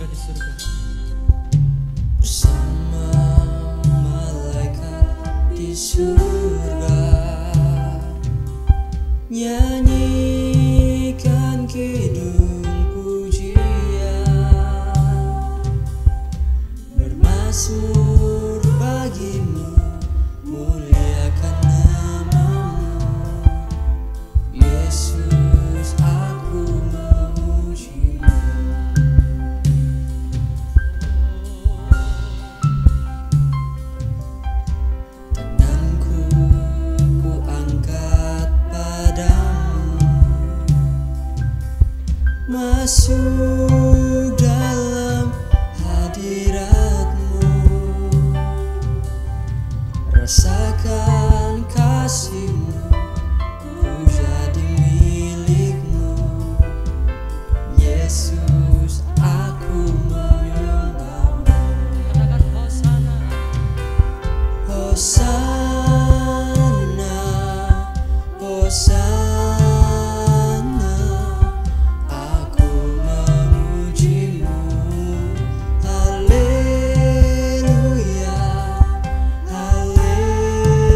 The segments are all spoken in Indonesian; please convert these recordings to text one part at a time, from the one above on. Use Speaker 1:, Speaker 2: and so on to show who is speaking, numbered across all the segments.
Speaker 1: di surga.
Speaker 2: Bersama malaikat di surga, nyanyikan kidung pujian, bermazmur bagimu, muliakan namamu, Yesus, aku memujimu. Tanganku ku angkat padamu, masuk dalam hadiratmu, rasakan kasihmu, ku jadi milikmu, Yesus, aku menyembahmu.
Speaker 1: Katakan Hosana.
Speaker 2: Hosana, Hosana, aku memujimu. Haleluya, haleluya,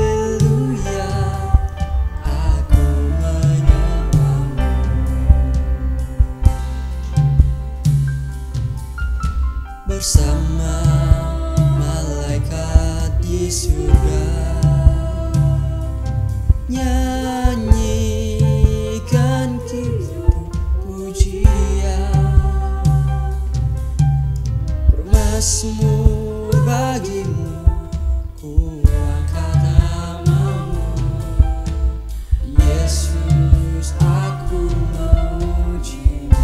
Speaker 2: aku menyembahmu. Bersama malaikat di surga, nyanyikan kidung pujian, bermazmur bagimu, ku angkat namamu, Yesus, aku memujimu.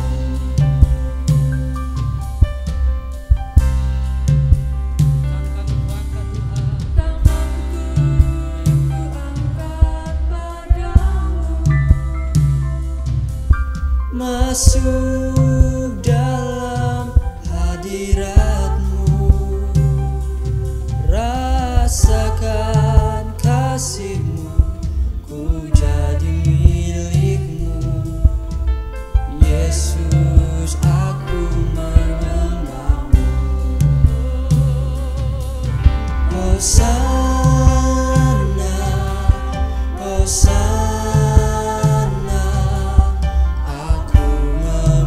Speaker 2: Masuk dalam hadiratmu, rasakan kasihmu, ku jadi milikmu, Yesus, aku menyembahmu. Hosana, Hosana, aku memujimu.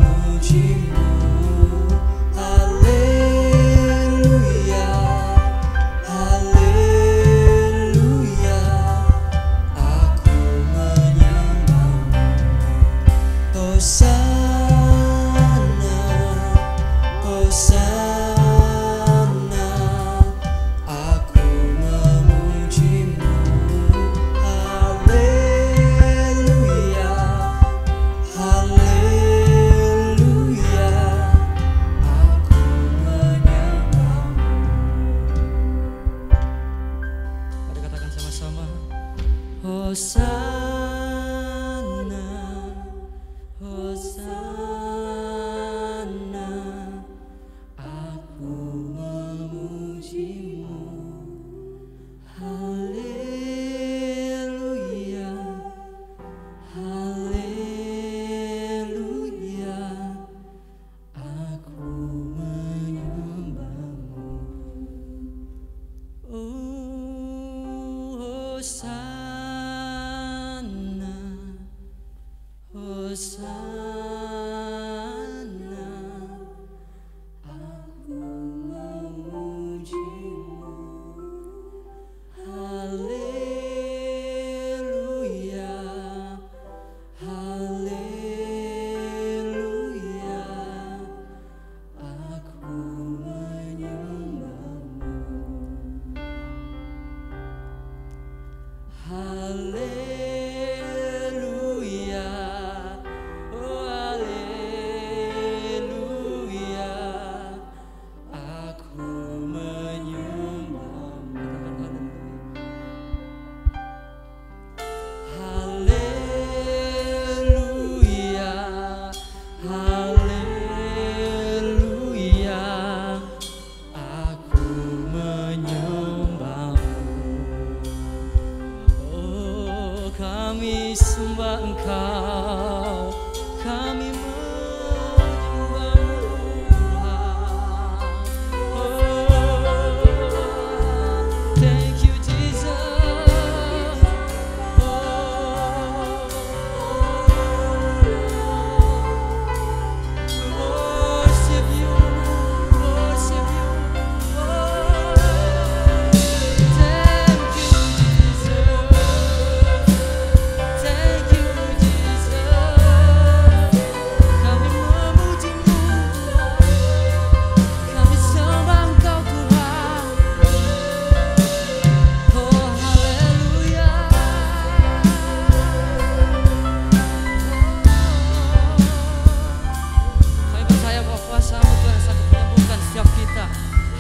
Speaker 1: kuasa-Mu Tuhan yang sanggup menyembuhkan setiap kita.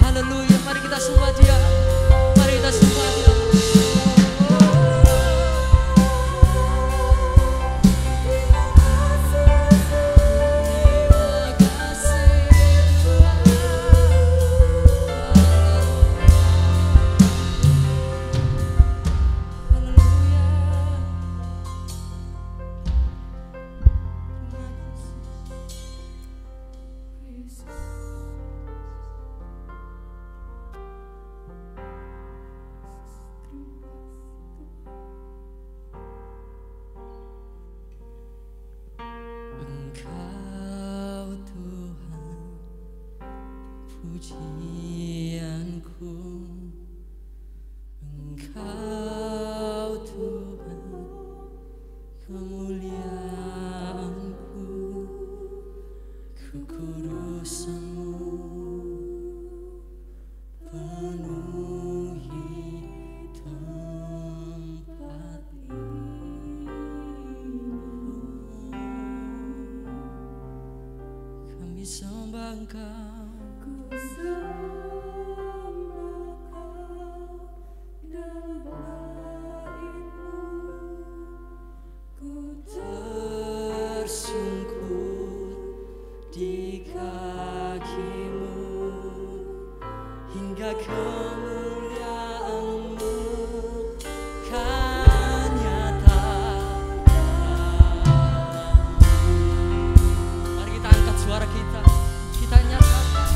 Speaker 1: Haleluya, mari kita sembah Dia. Mari kita sembah Dia. Pujianku, Engkau Tuhan, kemuliaanku, kekudusan-Mu penuhi tempat ini. Kami sembah Engkau. Di kaki-Mu hingga kemuliaan-Mu kan nyata. Mari kita angkat suara kita, kita nyatakan.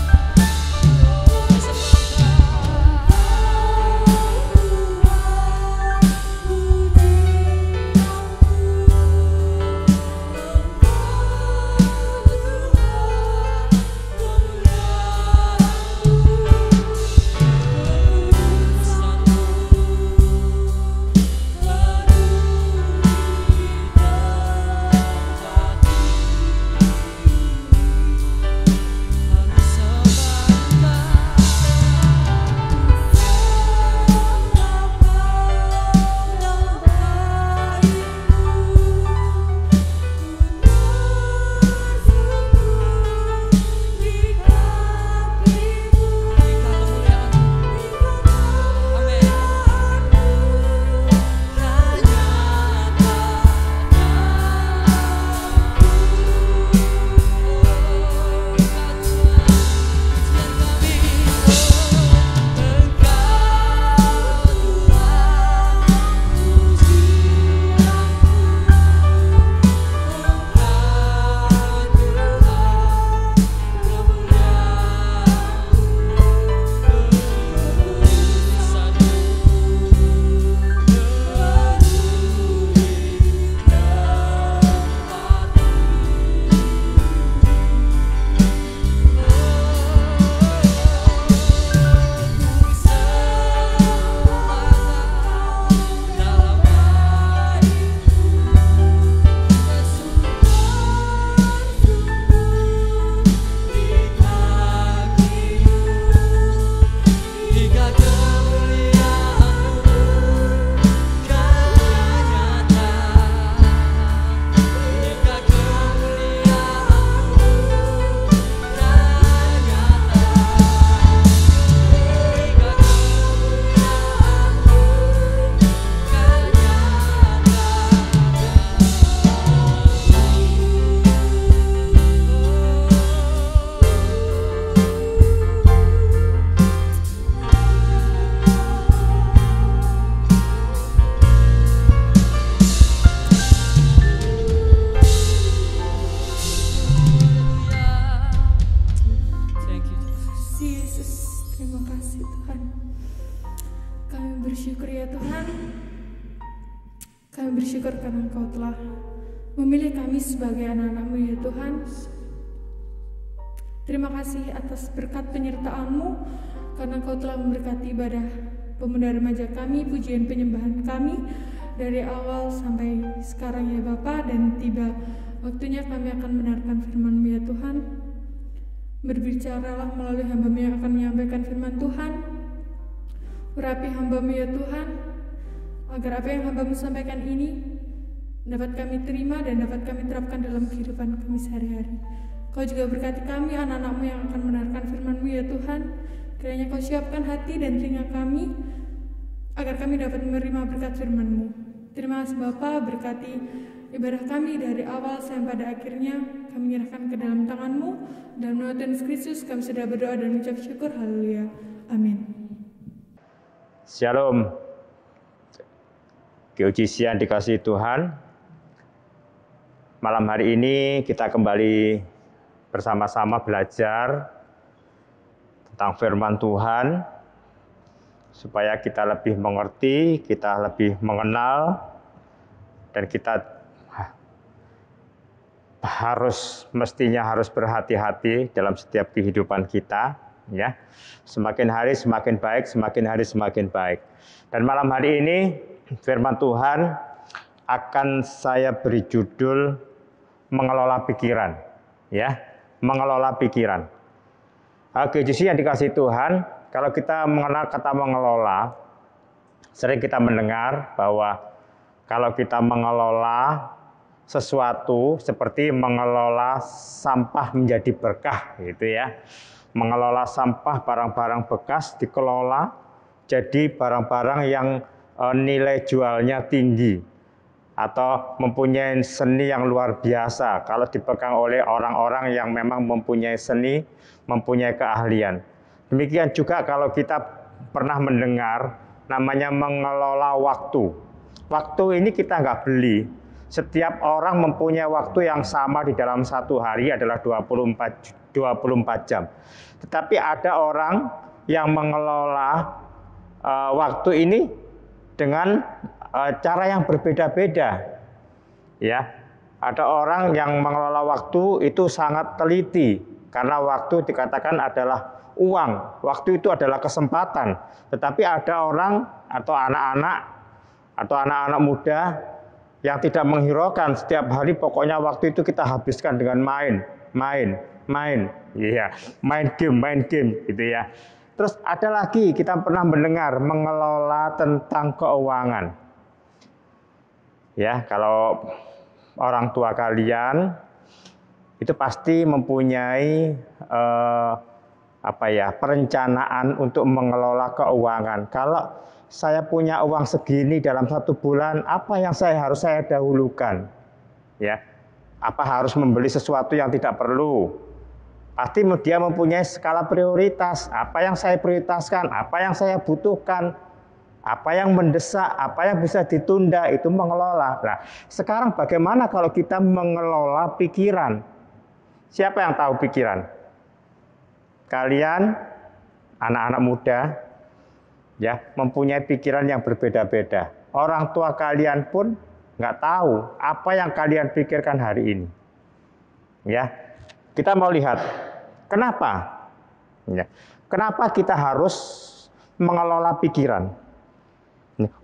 Speaker 3: Bersyukur karena Engkau telah memilih kami sebagai anak-anak-Mu ya Tuhan. Terima kasih atas berkat penyertaan-Mu, karena Engkau telah memberkati ibadah pemuda remaja kami, pujian penyembahan kami dari awal sampai sekarang ya Bapa, dan tiba waktunya kami akan mendengarkan firman-Mu ya Tuhan. Berbicaralah melalui hamba-Mu yang akan menyampaikan firman Tuhan. Urapi hamba-Mu ya Tuhan, agar apa yang hamba-Mu sampaikan ini dapat kami terima dan dapat kami terapkan dalam kehidupan kami sehari-hari. Kau juga berkati kami, anak-anak-Mu yang akan mendengarkan firman-Mu ya Tuhan. Kiranya Kau siapkan hati dan telinga kami, agar kami dapat menerima berkat firman-Mu. Terima kasih Bapa, berkati ibadah kami dari awal sampai pada akhirnya. Kami menyerahkan ke dalam tangan-Mu. Dalam nama Tuhan Yesus Kristus kami sudah berdoa dan mengucap syukur. Haleluya. Amin.
Speaker 4: Shalom. GOGC yang dikasihi Tuhan. Malam hari ini kita kembali bersama-sama belajar tentang firman Tuhan, supaya kita lebih mengerti, kita lebih mengenal, dan kita mestinya harus berhati-hati dalam setiap kehidupan kita, ya. Semakin hari semakin baik, semakin hari semakin baik. Dan malam hari ini firman Tuhan akan saya beri judul mengelola pikiran, ya, mengelola pikiran. GOGC yang dikasihi Tuhan, kalau kita mengenal kata mengelola, sering kita mendengar bahwa kalau kita mengelola sesuatu seperti mengelola sampah menjadi berkah, gitu ya. Mengelola sampah, barang-barang bekas dikelola jadi barang-barang yang nilai jualnya tinggi atau mempunyai seni yang luar biasa kalau dipegang oleh orang-orang yang memang mempunyai seni, mempunyai keahlian. Demikian juga kalau kita pernah mendengar namanya mengelola waktu. Waktu ini kita nggak beli. Setiap orang mempunyai waktu yang sama di dalam satu hari adalah 24 jam. Tetapi ada orang yang mengelola waktu ini dengan cara yang berbeda-beda, ya. Ada orang yang mengelola waktu itu sangat teliti, karena waktu dikatakan adalah uang, waktu itu adalah kesempatan. Tetapi ada orang atau anak-anak muda yang tidak menghiraukan, setiap hari pokoknya waktu itu kita habiskan dengan main, iya, main game, gitu ya. Terus ada lagi kita pernah mendengar mengelola tentang keuangan. Ya, kalau orang tua kalian itu pasti mempunyai perencanaan untuk mengelola keuangan. Kalau saya punya uang segini dalam satu bulan, apa yang harus saya dahulukan? Ya, apa harus membeli sesuatu yang tidak perlu? Pasti dia mempunyai skala prioritas. Apa yang saya prioritaskan? Apa yang saya butuhkan? Apa yang mendesak, apa yang bisa ditunda, itu mengelola. Nah, sekarang bagaimana kalau kita mengelola pikiran? Siapa yang tahu pikiran? Kalian, anak-anak muda, ya, mempunyai pikiran yang berbeda-beda. Orang tua kalian pun nggak tahu apa yang kalian pikirkan hari ini. Ya, kita mau lihat kenapa? Ya, kenapa kita harus mengelola pikiran?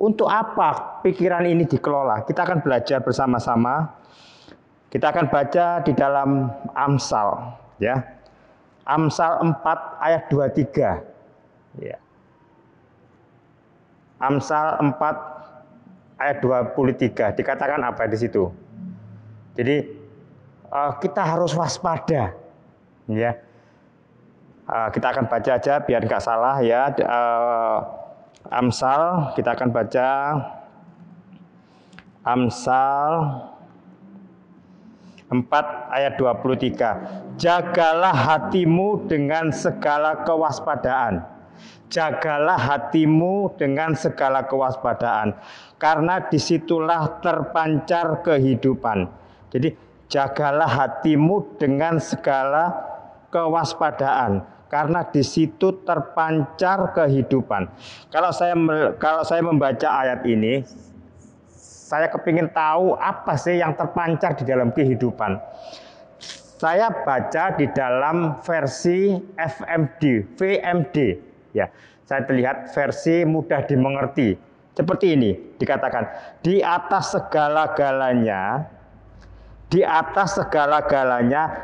Speaker 4: Untuk apa pikiran ini dikelola? Kita akan belajar bersama-sama. Kita akan baca di dalam Amsal, ya. Amsal 4 ayat 23. Ya. Amsal 4 ayat 23 dikatakan apa di situ? Jadi kita harus waspada, ya. Kita akan baca aja biar nggak salah, ya. Amsal, kita akan baca Amsal 4 ayat 23. Jagalah hatimu dengan segala kewaspadaan. Jagalah hatimu dengan segala kewaspadaan, karena disitulah terpancar kehidupan. Jadi jagalah hatimu dengan segala kewaspadaan, karena di situ terpancar kehidupan. Kalau saya membaca ayat ini, saya kepingin tahu apa sih yang terpancar di dalam kehidupan. Saya baca di dalam versi VMD, ya. Saya lihat versi mudah dimengerti. Seperti ini dikatakan, di atas segala-galanya,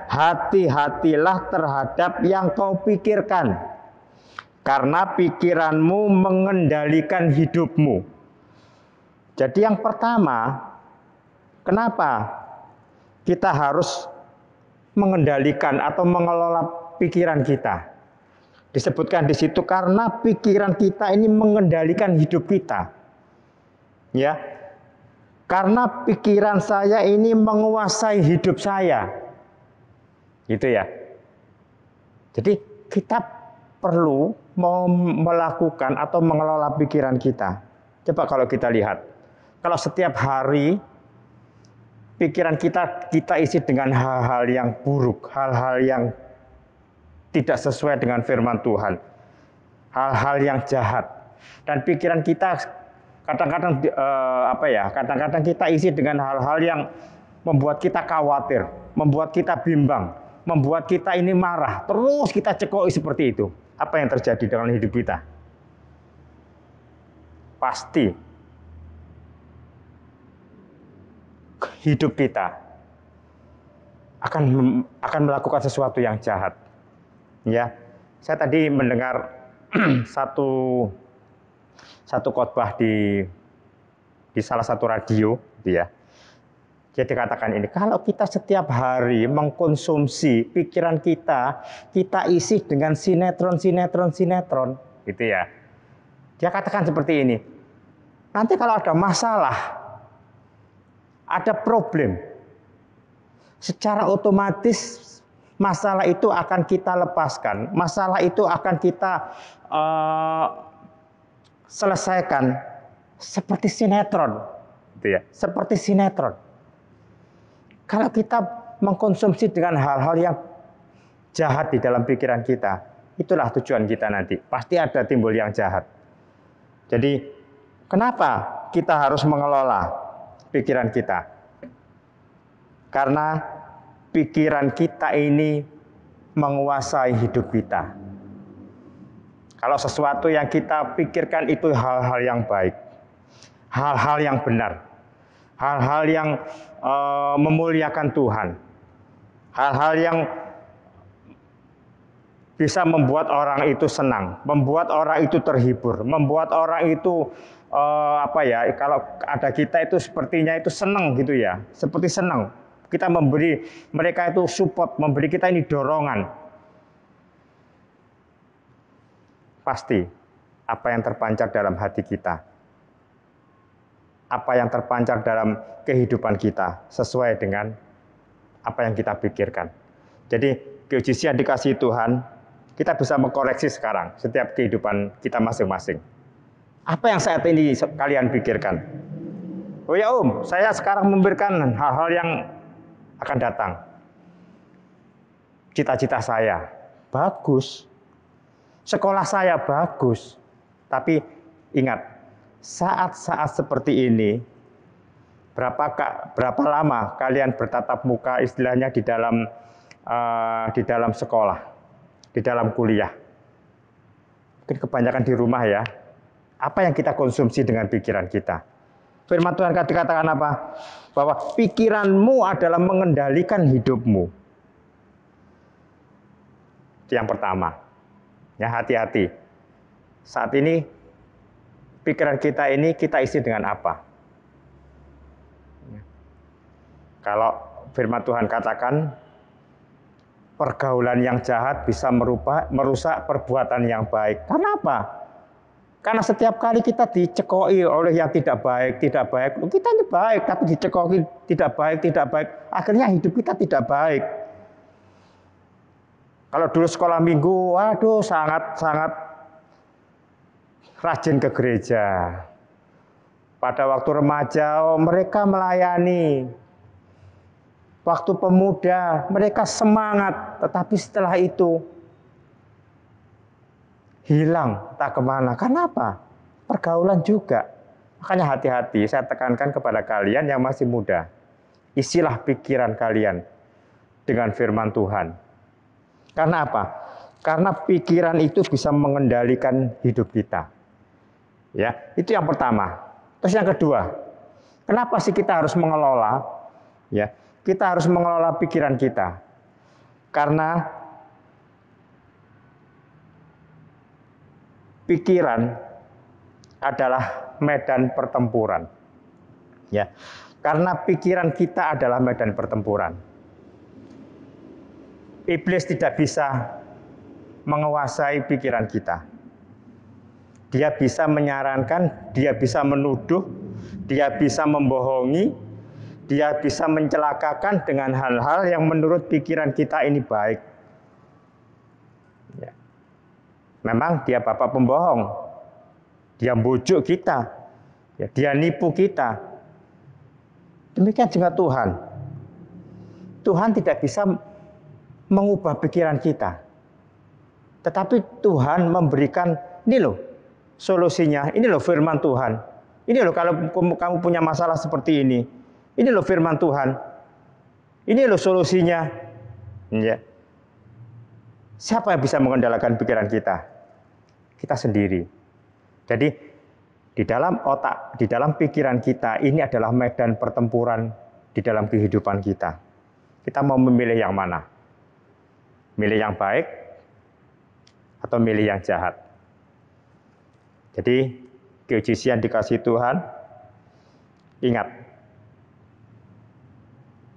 Speaker 4: hati-hatilah terhadap yang kau pikirkan, karena pikiranmu mengendalikan hidupmu. Jadi yang pertama, kenapa kita harus mengendalikan atau mengelola pikiran kita. Disebutkan di situ karena pikiran kita ini mengendalikan hidup kita. Ya. Karena pikiran saya ini menguasai hidup saya. Gitu ya. Jadi kita perlu melakukan atau mengelola pikiran kita. Coba kalau kita lihat. Kalau setiap hari pikiran kita isi dengan hal-hal yang buruk, hal-hal yang tidak sesuai dengan firman Tuhan, hal-hal yang jahat, dan pikiran kita kadang-kadang kadang-kadang kita isi dengan hal-hal yang membuat kita khawatir, membuat kita bimbang, membuat kita ini marah, terus kita cekoki seperti itu. Apa yang terjadi dengan hidup kita? Pasti hidup kita akan melakukan sesuatu yang jahat. Ya, saya tadi mendengar satu khotbah di salah satu radio, gitu ya. Dia dikatakan ini, kalau kita setiap hari mengkonsumsi pikiran kita isi dengan sinetron, gitu ya. Dia katakan seperti ini. Nanti kalau ada masalah, ada problem, secara otomatis masalah itu akan kita lepaskan, masalah itu akan kita selesaikan seperti sinetron, gitu ya, seperti sinetron. Kalau kita mengkonsumsi dengan hal-hal yang jahat di dalam pikiran kita, itulah tujuan kita nanti. Pasti ada timbul yang jahat. Jadi, kenapa kita harus mengelola pikiran kita? Karena pikiran kita ini menguasai hidup kita. Kalau sesuatu yang kita pikirkan itu hal-hal yang baik, hal-hal yang benar, hal-hal yang memuliakan Tuhan, hal-hal yang bisa membuat orang itu senang, membuat orang itu terhibur, membuat orang itu kalau ada kita itu sepertinya itu senang gitu ya, seperti senang. Kita memberi mereka itu support, memberi kita ini dorongan. Pasti apa yang terpancar dalam hati kita, apa yang terpancar dalam kehidupan kita sesuai dengan apa yang kita pikirkan. Jadi keujisian dikasih Tuhan, kita bisa mengkoreksi sekarang setiap kehidupan kita masing-masing. Apa yang saat ini kalian pikirkan? Oh ya saya sekarang memberikan hal-hal yang akan datang. Cita-cita saya bagus, sekolah saya bagus, tapi ingat, saat-saat seperti ini, berapa lama kalian bertatap muka istilahnya di dalam sekolah, di dalam kuliah? Mungkin kebanyakan di rumah ya. Apa yang kita konsumsi dengan pikiran kita? Firman Tuhan dikatakan apa? Bahwa pikiranmu adalah mengendalikan hidupmu. Itu yang pertama. Ya, hati-hati. Saat ini pikiran kita ini kita isi dengan apa? Kalau firman Tuhan katakan pergaulan yang jahat bisa merusak perbuatan yang baik. Kenapa? Karena setiap kali kita dicekoi oleh yang tidak baik, kita ini baik, tapi dicekoi tidak baik, akhirnya hidup kita tidak baik. Kalau dulu sekolah minggu, waduh sangat rajin ke gereja. Pada waktu remaja, mereka melayani. Waktu pemuda, mereka semangat, tetapi setelah itu hilang, tak kemana. Kenapa? Pergaulan juga. Makanya hati-hati, saya tekankan kepada kalian yang masih muda. Isilah pikiran kalian dengan firman Tuhan. Karena apa? Karena pikiran itu bisa mengendalikan hidup kita. Ya, itu yang pertama. Terus yang kedua, kenapa sih kita harus mengelola? Ya, kita harus mengelola pikiran kita. Karena pikiran adalah medan pertempuran. Ya. Karena pikiran kita adalah medan pertempuran. Iblis tidak bisa menguasai pikiran kita. Dia bisa menyarankan, dia bisa menuduh, dia bisa membohongi, dia bisa mencelakakan dengan hal-hal yang menurut pikiran kita ini baik. Ya. Memang dia bapak pembohong, dia bujuk kita, ya, dia nipu kita. Demikian juga Tuhan. Tuhan tidak bisa mengubah pikiran kita. Tetapi Tuhan memberikan, ini loh solusinya, ini loh firman Tuhan. Ini loh kalau kamu punya masalah seperti ini loh firman Tuhan. Ini loh solusinya. Ya. Siapa yang bisa mengendalikan pikiran kita? Kita sendiri. Jadi di dalam otak, di dalam pikiran kita, ini adalah medan pertempuran di dalam kehidupan kita. Kita mau memilih yang mana? Milih yang baik atau milih yang jahat? Jadi keujisian dikasih Tuhan, ingat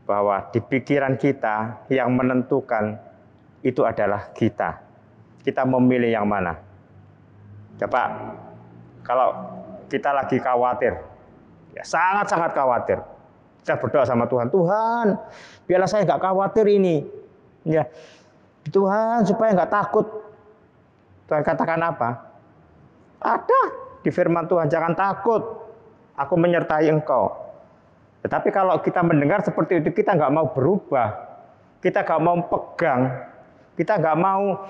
Speaker 4: bahwa di pikiran kita yang menentukan itu adalah kita. Kita memilih yang mana? Coba kalau kita lagi khawatir, ya sangat-sangat khawatir, kita berdoa sama Tuhan, Tuhan, biarlah saya nggak khawatir ini, ya Tuhan supaya nggak takut. Tuhan katakan apa? Ada di firman Tuhan, jangan takut, aku menyertai engkau. Tetapi kalau kita mendengar seperti itu, kita nggak mau berubah, kita nggak mau pegang, kita nggak mau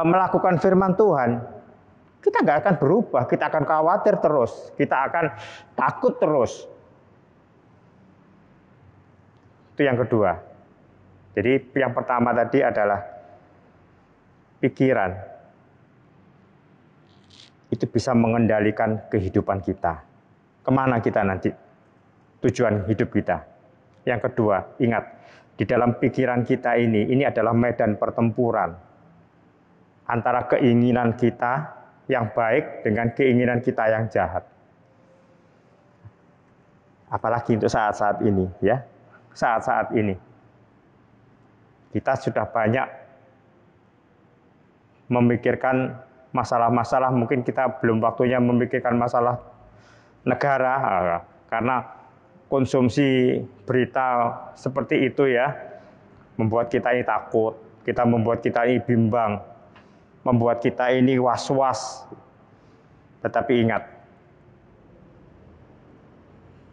Speaker 4: melakukan firman Tuhan, kita nggak akan berubah, kita akan khawatir terus, kita akan takut terus. Itu yang kedua. Jadi yang pertama tadi adalah pikiran. Itu bisa mengendalikan kehidupan kita. Kemana kita nanti? Tujuan hidup kita. Yang kedua, ingat, di dalam pikiran kita ini adalah medan pertempuran antara keinginan kita yang baik dengan keinginan kita yang jahat. Apalagi untuk saat-saat ini, ya. Saat-saat ini. Kita sudah banyak memikirkan masalah-masalah, mungkin kita belum waktunya memikirkan masalah negara, karena konsumsi berita seperti itu ya, membuat kita ini takut, kita membuat kita ini bimbang, membuat kita ini was-was. Tetapi ingat,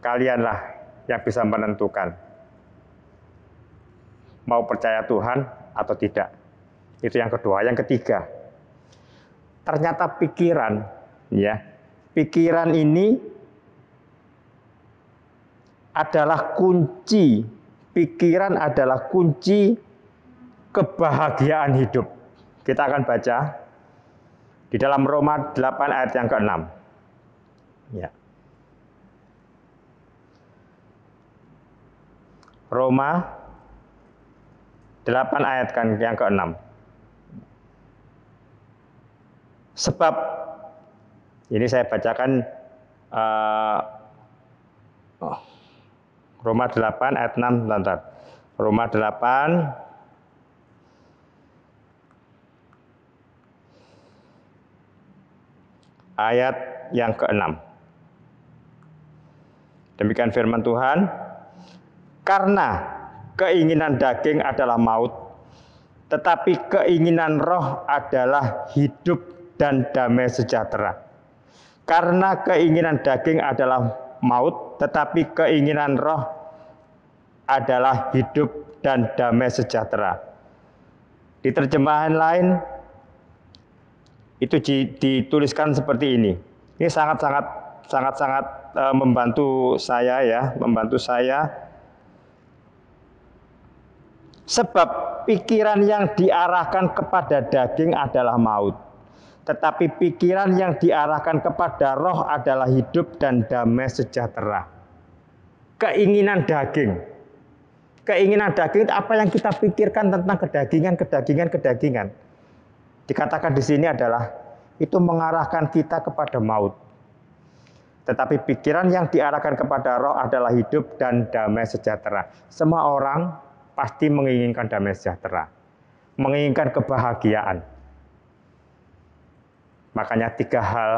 Speaker 4: kalianlah yang bisa menentukan mau percaya Tuhan atau tidak. Itu yang kedua. Yang ketiga, ternyata pikiran, ya, pikiran ini adalah kunci. Pikiran adalah kunci kebahagiaan hidup. Kita akan baca di dalam Roma 8 ayat yang ke-6. Ya. Roma 8 ayat yang ke-6. Sebab, ini saya bacakan Roma 8 ayat 6, lantar. Roma 8 ayat yang ke-6. Demikian firman Tuhan, karena keinginan daging adalah maut, tetapi keinginan roh adalah hidup dan damai sejahtera. Karena keinginan daging adalah maut, tetapi keinginan roh adalah hidup dan damai sejahtera. Di terjemahan lain itu dituliskan seperti ini. Ini sangat membantu saya ya, membantu saya. Sebab pikiran yang diarahkan kepada daging adalah maut, tetapi pikiran yang diarahkan kepada roh adalah hidup dan damai sejahtera. Keinginan daging. Keinginan daging itu apa yang kita pikirkan tentang kedagingan. Dikatakan di sini adalah itu mengarahkan kita kepada maut. Tetapi pikiran yang diarahkan kepada roh adalah hidup dan damai sejahtera. Semua orang pasti menginginkan damai sejahtera. menginginkan kebahagiaan. Makanya 3 hal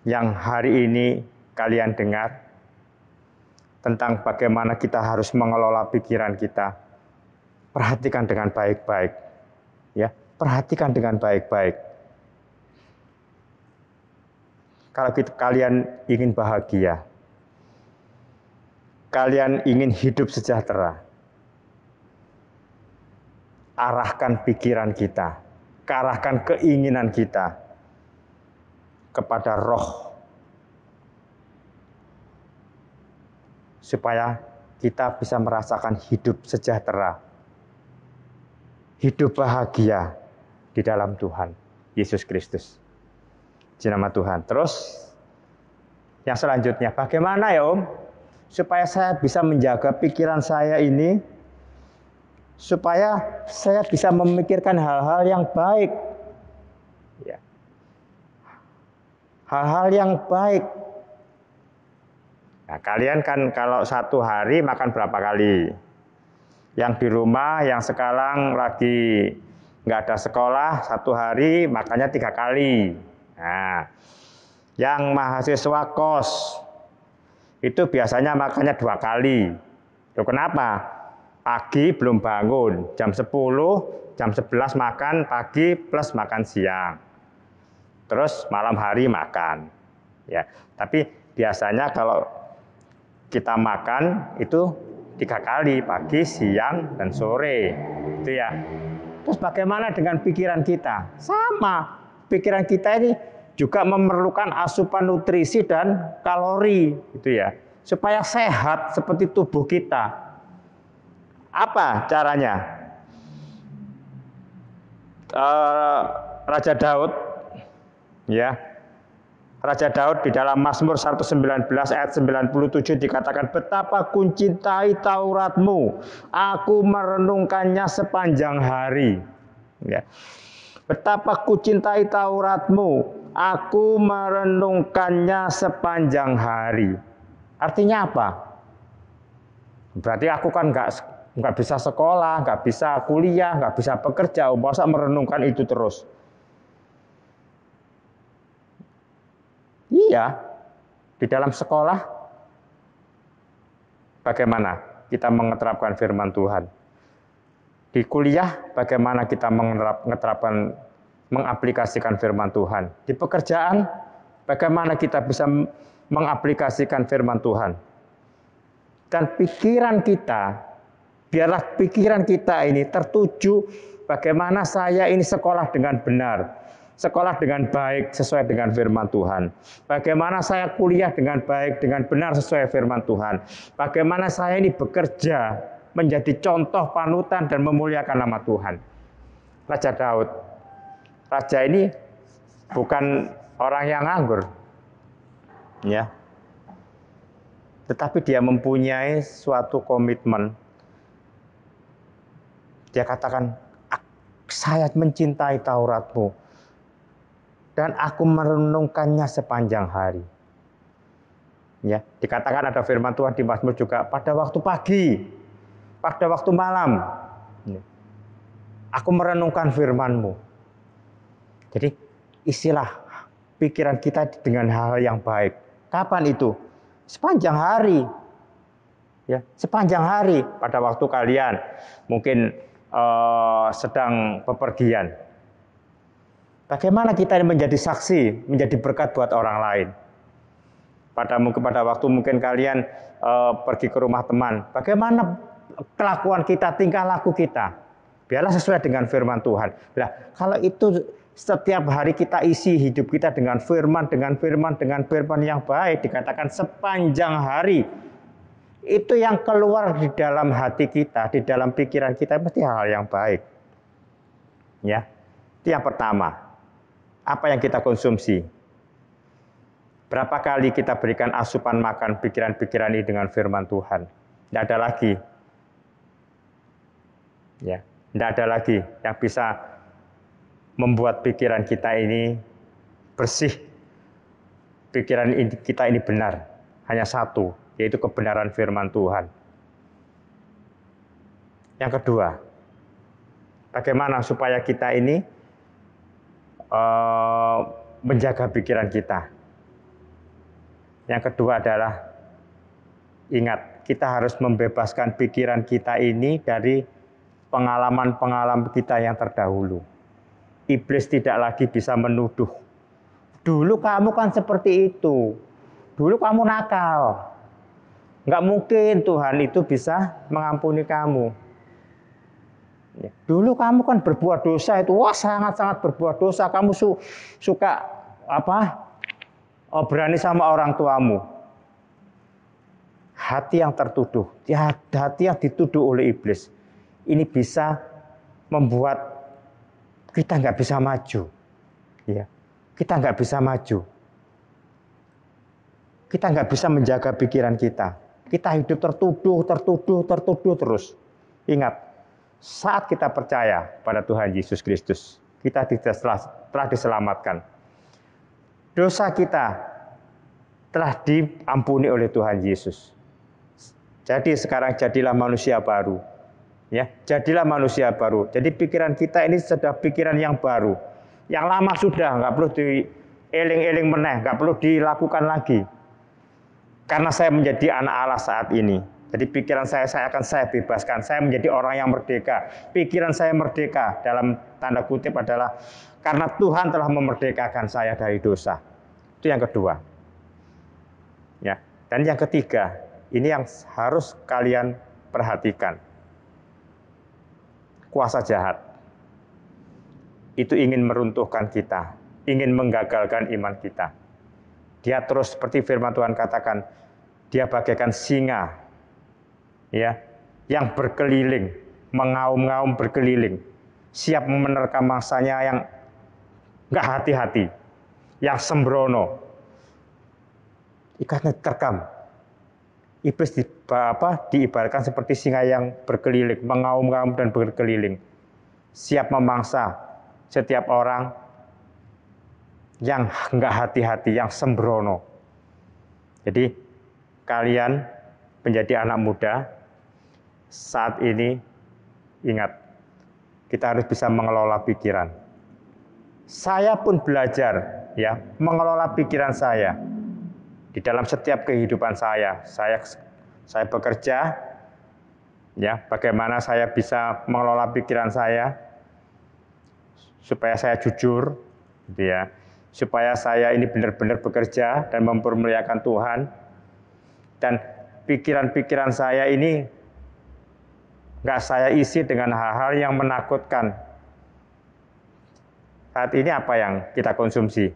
Speaker 4: yang hari ini kalian dengar tentang bagaimana kita harus mengelola pikiran kita. Perhatikan dengan baik-baik. Ya, perhatikan dengan baik-baik. Kalau kalian ingin bahagia, kalian ingin hidup sejahtera, arahkan pikiran kita, arahkan keinginan kita kepada Roh, supaya kita bisa merasakan hidup sejahtera, hidup bahagia di dalam Tuhan Yesus Kristus. Di nama Tuhan. Terus yang selanjutnya, bagaimana ya Om? Supaya saya bisa menjaga pikiran saya ini, supaya saya bisa memikirkan hal-hal yang baik. Ya. Hal-hal yang baik. Nah, kalian kan kalau satu hari makan berapa kali? Yang di rumah, yang sekarang lagi nggak ada sekolah, satu hari makannya 3 kali. Nah, yang mahasiswa kos itu biasanya makannya 2 kali. Loh, kenapa? Pagi belum bangun, jam 10, jam 11 makan pagi plus makan siang. Terus malam hari makan. Ya, tapi biasanya kalau kita makan itu 3 kali, pagi, siang, dan sore. Itu ya. Terus bagaimana dengan pikiran kita? Sama. Pikiran kita ini juga memerlukan asupan nutrisi dan kalori, gitu ya. Supaya sehat seperti tubuh kita. Apa caranya? Raja Daud, ya, Raja Daud di dalam Mazmur 119 ayat 97 dikatakan, betapa ku cintai Tauratmu, aku merenungkannya sepanjang hari. Ya. Betapa ku cintai Tauratmu, aku merenungkannya sepanjang hari. Artinya apa? Berarti aku kan nggak bisa sekolah, nggak bisa kuliah, nggak bisa bekerja, masa merenungkan itu terus. Iya, di dalam sekolah bagaimana kita mengeterapkan firman Tuhan? Di kuliah bagaimana kita mengaplikasikan firman Tuhan? Di pekerjaan bagaimana kita bisa mengaplikasikan firman Tuhan? Dan pikiran kita, biarlah pikiran kita ini tertuju bagaimana saya ini sekolah dengan benar, sekolah dengan baik sesuai dengan firman Tuhan. Bagaimana saya kuliah dengan baik, dengan benar sesuai firman Tuhan. Bagaimana saya ini bekerja menjadi contoh panutan dan memuliakan nama Tuhan. Raja Daud, raja ini bukan orang yang nganggur, ya, tetapi dia mempunyai suatu komitmen. Dia katakan, saya mencintai Tauratmu dan aku merenungkannya sepanjang hari. Ya, dikatakan ada firman Tuhan di Mazmur juga, pada waktu pagi, pada waktu malam, aku merenungkan firman-Mu. Jadi isilah pikiran kita dengan hal yang baik. Kapan itu? Sepanjang hari. Ya, sepanjang hari. Pada waktu kalian mungkin sedang bepergian. Bagaimana kita menjadi saksi, menjadi berkat buat orang lain? Pada waktu mungkin kalian pergi ke rumah teman, bagaimana kelakuan kita, tingkah laku kita, biarlah sesuai dengan firman Tuhan. Nah, kalau itu setiap hari kita isi hidup kita dengan firman yang baik, dikatakan sepanjang hari, itu yang keluar di dalam hati kita, di dalam pikiran kita mesti hal yang baik. Ya, itu yang pertama. Apa yang kita konsumsi? Berapa kali kita berikan asupan makan pikiran-pikiran ini dengan firman Tuhan? Tidak ada lagi. Ya, tidak ada lagi yang bisa membuat pikiran kita ini bersih. Pikiran kita ini benar. Hanya satu, yaitu kebenaran firman Tuhan. Yang kedua, Bagaimana supaya kita ini menjaga pikiran kita. Yang kedua adalah ingat, kita harus membebaskan pikiran kita ini dari pengalaman-pengalaman kita yang terdahulu. Iblis tidak lagi bisa menuduh. Dulu kamu kan seperti itu. Dulu kamu nakal. Nggak mungkin Tuhan itu bisa mengampuni kamu. Dulu kamu kan berbuat dosa itu, wah sangat-sangat berbuat dosa. Kamu suka berani sama orang tuamu. Hati yang tertuduh, hati yang dituduh oleh iblis, ini bisa membuat kita nggak bisa maju. Ya, kita nggak bisa maju. Kita nggak bisa menjaga pikiran kita. Kita hidup tertuduh terus. Ingat, saat kita percaya pada Tuhan Yesus Kristus, kita telah diselamatkan. Dosa kita telah diampuni oleh Tuhan Yesus. Jadi sekarang jadilah manusia baru. Ya, jadilah manusia baru. Jadi pikiran kita ini sudah pikiran yang baru. Yang lama sudah, nggak perlu dieling-eling meneh, nggak perlu dilakukan lagi. Karena saya menjadi anak Allah saat ini. Jadi pikiran saya akan saya bebaskan. Saya menjadi orang yang merdeka. Pikiran saya merdeka dalam tanda kutip adalah karena Tuhan telah memerdekakan saya dari dosa. Itu yang kedua. Ya. Dan yang ketiga, ini yang harus kalian perhatikan. Kuasa jahat itu ingin meruntuhkan kita, ingin menggagalkan iman kita. Dia terus seperti firman Tuhan katakan, dia bagaikan singa, ya, yang berkeliling, mengaum-ngaum berkeliling, siap menerkam mangsanya yang nggak hati-hati, yang sembrono. Ikatnya terkam. Iblis diibaratkan seperti singa yang berkeliling, mengaum-ngaum dan berkeliling, siap memangsa setiap orang yang nggak hati-hati, yang sembrono. Jadi kalian menjadi anak muda saat ini, ingat, kita harus bisa mengelola pikiran. Saya pun belajar ya mengelola pikiran saya di dalam setiap kehidupan saya. Saya bekerja, ya, bagaimana saya bisa mengelola pikiran saya supaya saya jujur, gitu ya. Supaya saya ini benar-benar bekerja dan mempermuliakan Tuhan. Dan pikiran-pikiran saya ini nggak saya isi dengan hal-hal yang menakutkan. Saat ini apa yang kita konsumsi?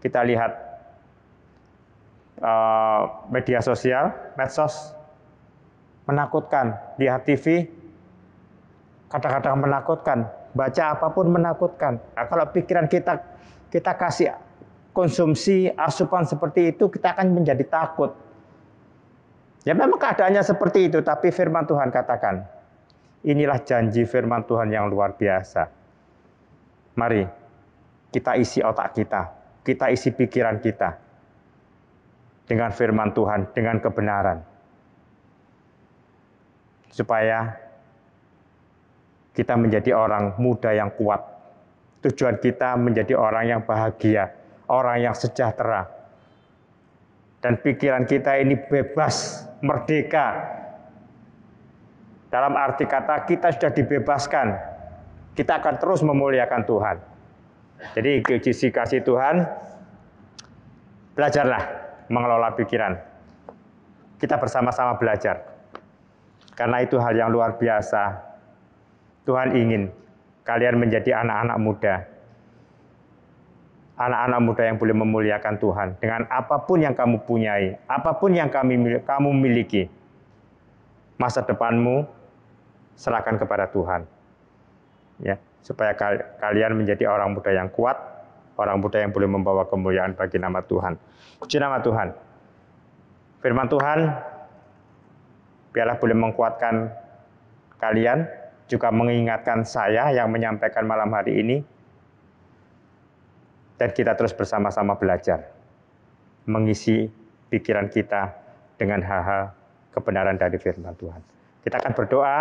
Speaker 4: Kita lihat media sosial, medsos, menakutkan. Lihat TV, kadang-kadang menakutkan. Baca apapun menakutkan. Nah, kalau pikiran kita kasih konsumsi asupan seperti itu, kita akan menjadi takut. Ya memang keadaannya seperti itu, tapi firman Tuhan katakan, inilah janji firman Tuhan yang luar biasa. Mari kita isi otak kita isi pikiran kita dengan firman Tuhan, dengan kebenaran. Supaya kita menjadi orang muda yang kuat. Tujuan kita menjadi orang yang bahagia, orang yang sejahtera. Dan pikiran kita ini bebas, merdeka. Dalam arti kata kita sudah dibebaskan. Kita akan terus memuliakan Tuhan. Jadi kasih Tuhan, belajarlah mengelola pikiran. Kita bersama-sama belajar. Karena itu hal yang luar biasa. Tuhan ingin kalian menjadi anak-anak muda. Anak-anak muda yang boleh memuliakan Tuhan dengan apapun yang kamu punyai, apapun yang kamu miliki. Masa depanmu serahkan kepada Tuhan. Ya, supaya kalian menjadi orang muda yang kuat, orang muda yang boleh membawa kemuliaan bagi nama Tuhan. Puji nama Tuhan. Firman Tuhan biarlah boleh menguatkan kalian, juga mengingatkan saya yang menyampaikan malam hari ini. Dan kita terus bersama-sama belajar, mengisi pikiran kita dengan hal-hal kebenaran dari firman Tuhan. Kita akan berdoa.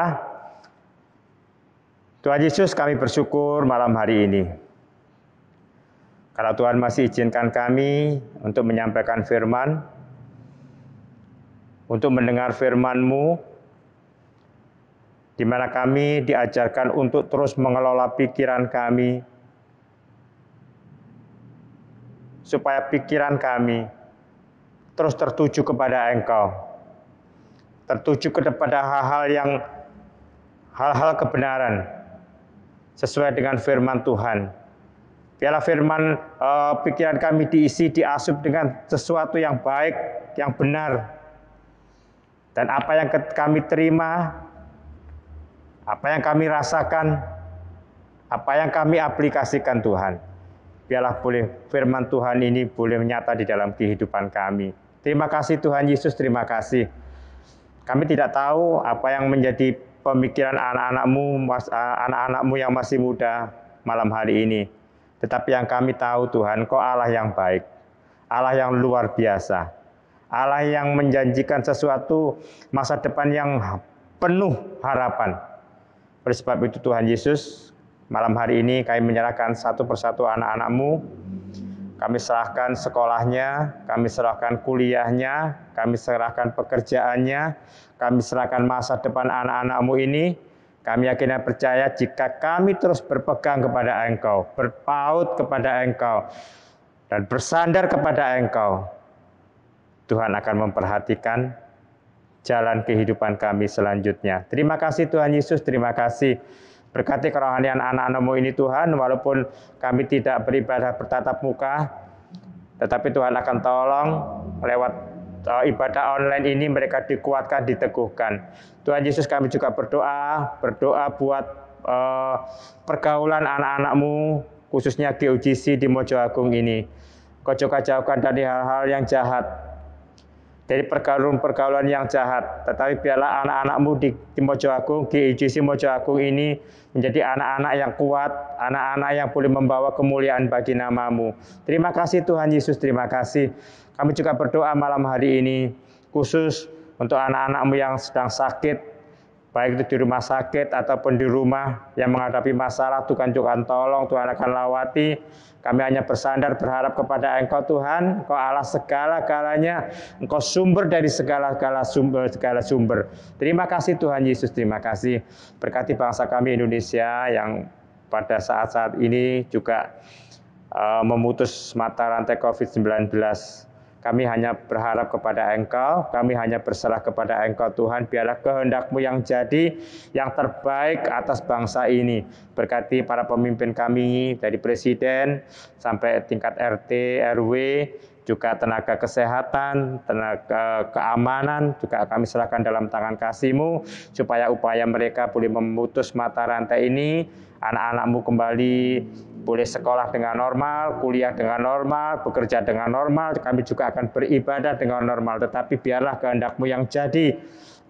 Speaker 4: Tuhan Yesus, kami bersyukur malam hari ini. Kalau Tuhan masih izinkan kami untuk menyampaikan firman, untuk mendengar firman-Mu, di mana kami diajarkan untuk terus mengelola pikiran kami, supaya pikiran kami terus tertuju kepada Engkau, tertuju kepada hal-hal kebenaran, sesuai dengan firman Tuhan. Biarlah firman pikiran kami diisi, diasup dengan sesuatu yang baik, yang benar. Dan apa yang kami terima, apa yang kami rasakan, apa yang kami aplikasikan Tuhan. Biarlah boleh firman Tuhan ini boleh menyata di dalam kehidupan kami. Terima kasih Tuhan Yesus, terima kasih. Kami tidak tahu apa yang menjadi pemikiran anak-anakmu yang masih muda malam hari ini. Tetapi yang kami tahu Tuhan, Kau Allah yang baik, Allah yang luar biasa, Allah yang menjanjikan sesuatu masa depan yang penuh harapan. Oleh sebab itu Tuhan Yesus, malam hari ini kami menyerahkan satu persatu anak-anak-Mu. Kami serahkan sekolahnya, kami serahkan kuliahnya, kami serahkan pekerjaannya, kami serahkan masa depan anak-anak-Mu ini. Kami yakin dan percaya jika kami terus berpegang kepada Engkau, berpaut kepada Engkau, dan bersandar kepada Engkau, Tuhan akan memperhatikan jalan kehidupan kami selanjutnya. Terima kasih Tuhan Yesus, terima kasih. Berkati kerohanian anak-anak-Mu ini Tuhan, walaupun kami tidak beribadah bertatap muka, tetapi Tuhan akan tolong lewat ibadah online ini mereka dikuatkan, diteguhkan. Tuhan Yesus, kami juga berdoa buat pergaulan anak-anak-Mu, khususnya GUGC di Mojo Agung ini. Kau juga jauhkan dari hal-hal yang jahat, dari pergaulan yang jahat. Tetapi biarlah anak-anak-Mu di Mojo Agung, GUGC Mojo Agung ini menjadi anak-anak yang kuat, anak-anak yang boleh membawa kemuliaan bagi nama-Mu. Terima kasih Tuhan Yesus, terima kasih. Kami juga berdoa malam hari ini, khusus untuk anak-anak-Mu yang sedang sakit, baik itu di rumah sakit ataupun di rumah yang menghadapi masalah. Tuhan tolong, Tuhan akan lawati. Kami hanya bersandar berharap kepada Engkau Tuhan, Engkau Allah segala-galanya, Engkau sumber dari segala sumber. Terima kasih Tuhan Yesus, terima kasih. Berkati bangsa kami Indonesia yang pada saat-saat ini juga memutus mata rantai COVID-19. Kami hanya berharap kepada Engkau, kami hanya berserah kepada Engkau Tuhan. Biarlah kehendak-Mu yang jadi, yang terbaik atas bangsa ini. Berkati para pemimpin kami, dari Presiden sampai tingkat RT, RW, juga tenaga kesehatan, tenaga keamanan, juga kami serahkan dalam tangan kasih-Mu, supaya upaya mereka boleh memutus mata rantai ini, anak-anak-Mu kembali boleh sekolah dengan normal, kuliah dengan normal, bekerja dengan normal, kami juga akan beribadah dengan normal. Tetapi biarlah kehendak-Mu yang jadi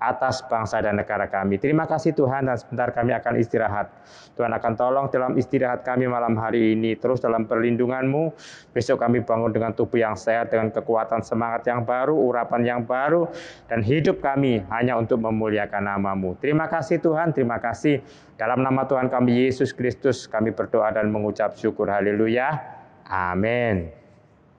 Speaker 4: atas bangsa dan negara kami. Terima kasih Tuhan, dan sebentar kami akan istirahat. Tuhan akan tolong dalam istirahat kami malam hari ini, terus dalam perlindungan-Mu. Besok kami bangun dengan tubuh yang sehat, dengan kekuatan semangat yang baru, urapan yang baru, dan hidup kami hanya untuk memuliakan nama-Mu. Terima kasih Tuhan, terima kasih. Dalam nama Tuhan kami Yesus Kristus, kami berdoa dan mengucap syukur. Haleluya. Amin.